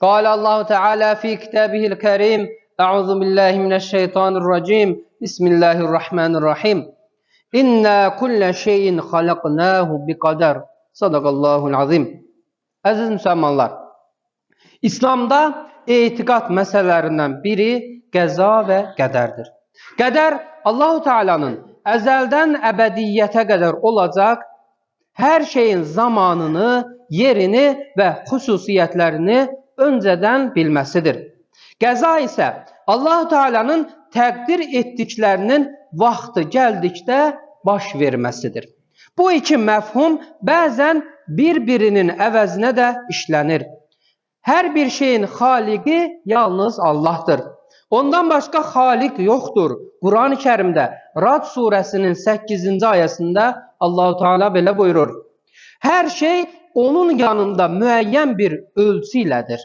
قال الله تعالى في كتابه الكريم أعوذ بالله من الشيطان الرجيم بسم الله الرحمن الرحيم إنا كل şeyin خلقناه بقدر Sadaqallahul azim. Əziz müsəlmanlar, İslamda etiqad məsələlərindən biri qəza və qədərdir. Qədər Allah-u Teala'nın əzəldən əbədiyyətə qədər olacaq hər şeyin zamanını, yerini və xüsusiyyətlərini öncədən bilməsidir. Qəza isə Allah-u Teala'nın təqdir etdiklərinin vaxtı gəldikdə baş verməsidir. Bu iki məfhum bəzən bir-birinin əvəzinə də işlənir. Hər bir şeyin xaliqi yalnız Allahdır. Ondan başqa xaliq yoxdur. Quran-ı Kərimdə Rad surəsinin 8-ci ayəsində Allah-u Teala belə buyurur. Hər şey onun yanında müəyyən bir ölçü ilədir.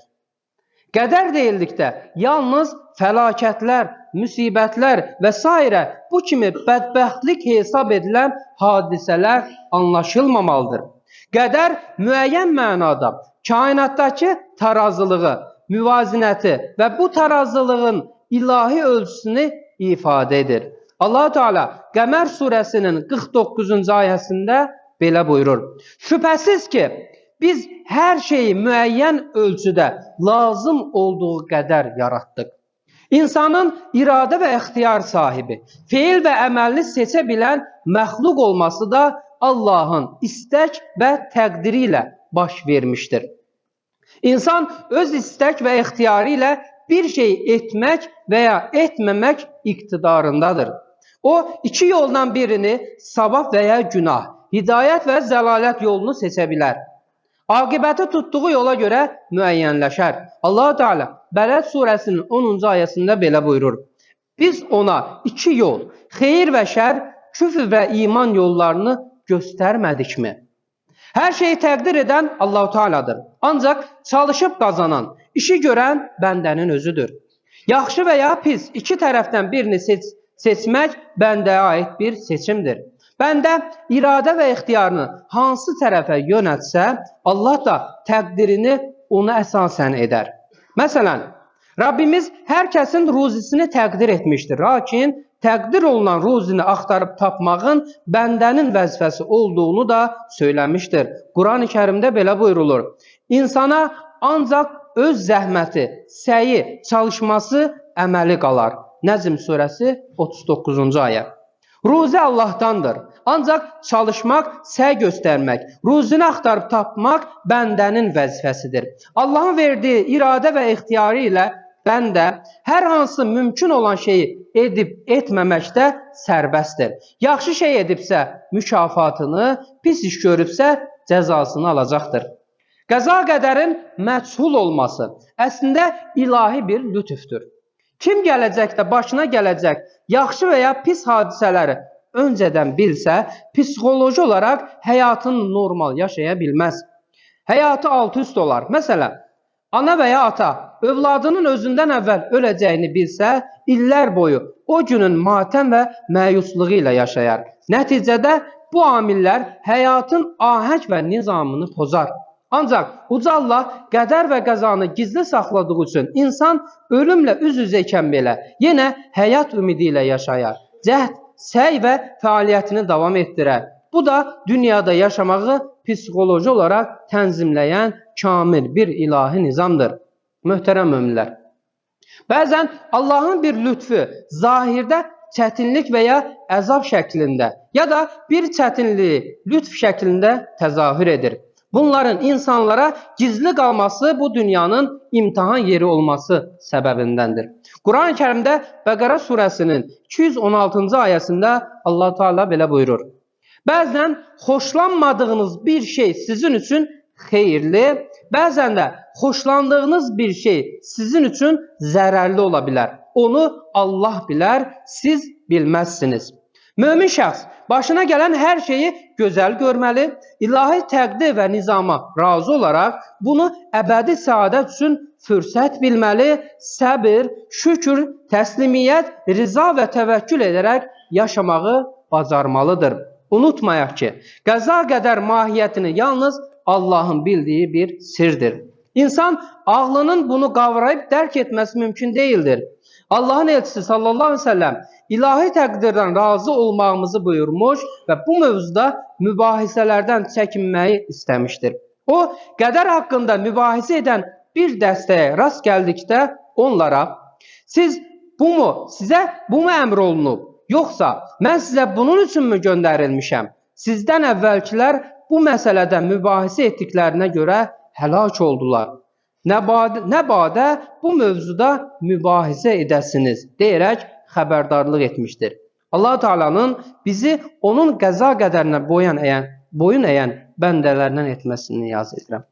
Qədər deyildikdə yalnız fəlakətlər, müsibətlər və s. bu kimi bədbəxtlik hesab edilən hadisələr anlaşılmamalıdır. Qədər müəyyən mənada kainatdakı tarazılığı, müvazinəti və bu tarazılığın ilahi ölçüsünü ifadə edir. Allah-u Teala Qəmər surəsinin 49-cu ayəsində belə buyurur. Şübhəsiz ki, biz hər şeyi müəyyən ölçüdə lazım olduğu qədər yaratdıq. İnsanın iradə və ixtiyar sahibi, feil və əməlini seçə bilən məxluq olması da Allahın istək və təqdiri ilə baş vermişdir. İnsan öz istək və ixtiyarı ilə bir şey etmək və ya etməmək iqtidarındadır. O, iki yoldan birini, savab və ya günah, hidayət və zəlalət yolunu seçə bilər. Aqibəti tutduğu yola görə müəyyənləşər. Allah-u Teala Bələd surəsinin 10-cu ayəsində belə buyurur. Biz ona iki yol, xeyir və şər, küfr və iman yollarını göstərmədikmi? Hər şeyi təqdir edən Allah-u Teala'dır. Ancaq çalışıb qazanan, işi görən bəndənin özüdür. Yaxşı və ya pis iki tərəfdən birini seçmək bəndəyə aid bir seçimdir. Bəndə iradə və ixtiyarını hansı tərəfə yönətsə, Allah da təqdirini ona əsasən edər. Məsələn, Rabbimiz hər kəsin ruzisini təqdir etmişdir. Lakin təqdir olunan ruzini axtarıb tapmağın bəndənin vəzifəsi olduğunu da söyləmişdir. Quran-ı Kərimdə belə buyurulur. İnsana ancaq öz zəhməti, səyi, çalışması, əməli qalar. Nəzm surəsi 39-cu ayə. Ruzi Allahdandır. Ancaq çalışmaq, səy göstərmək, ruzini axtarıb tapmaq bəndənin vəzifəsidir. Allahın verdiyi iradə və ixtiyarı ilə bəndə hər hansı mümkün olan şeyi edib etməməkdə sərbəstdir. Yaxşı şey edibsə mükafatını, pis iş görübsə cəzasını alacaqdır. Qəza qədərin məchul olması əslində ilahi bir lütüfdür. Kim gələcəkdə başına gələcək yaxşı və ya pis hadisələri öncədən bilsə, psixoloji olaraq həyatını normal yaşaya bilməz. Həyatı alt-üst olar. Məsələn, ana və ya ata övladının özündən əvvəl öləcəyini bilsə, illər boyu o günün matəm və məyusluğu ilə yaşayar. Nəticədə bu amillər həyatın ahəng və nizamını pozar. Ancaq Uca Allah qədər və qəzanı gizli saxladığı üçün insan ölümlə üz-üzə ikən belə yenə həyat ümidi ilə yaşayar. Cəhd, səy və fəaliyyətini davam etdirər. Bu da dünyada yaşamağı psixoloji olaraq tənzimləyən kamil bir ilahi nizamdır. Möhtərəm möminlər. Bəzən Allahın bir lütfü zahirdə çətinlik və ya əzab şəklində ya da bir çətinliyi lütf şəklində təzahür edir. Bunların insanlara gizli qalması bu dünyanın imtihan yeri olması səbəbindəndir. Quran-ı Kərimdə Bəqərə surəsinin 216-cı ayəsində Allah Teala belə buyurur. Bəzən xoşlanmadığınız bir şey sizin üçün xeyirli, bəzən də xoşlandığınız bir şey sizin üçün zərərli ola bilər. Onu Allah bilər, siz bilməzsiniz. Mömin şəxs başına gələn hər şeyi gözəl görməli, ilahi təqdir və nizama razı olaraq bunu əbədi səadət üçün fürsət bilməli, səbir, şükür, təslimiyyət, riza və təvəkkül edərək yaşamağı bacarmalıdır. Unutmayaq ki, qəza qədər mahiyyətini yalnız Allahın bildiyi bir sirdir. İnsan ağlının bunu qavrayıb dərk etməsi mümkün deyildir. Allahın elçisi sallallahu aleyhi ve sellem ilahi təqdirdən razı olmağımızı buyurmuş və bu mövzuda mübahisələrdən çəkinməyi istəmişdir. O, qədər haqqında mübahisə edən bir dəstəyə rast gəldikdə onlara, sizə bu mu əmr olunub, yoxsa mən sizə bunun üçünmü göndərilmişəm? Sizdən əvvəlkilər bu məsələdə mübahisə etdiklərinə görə həlak oldular. Nə badə bu mövzuda mübahisə edəsiniz deyərək xəbərdarlıq etmişdir. Allah Teala'nın bizi onun qəza qədərinə boyun əyən bəndələrindən etməsini niyaz edirəm.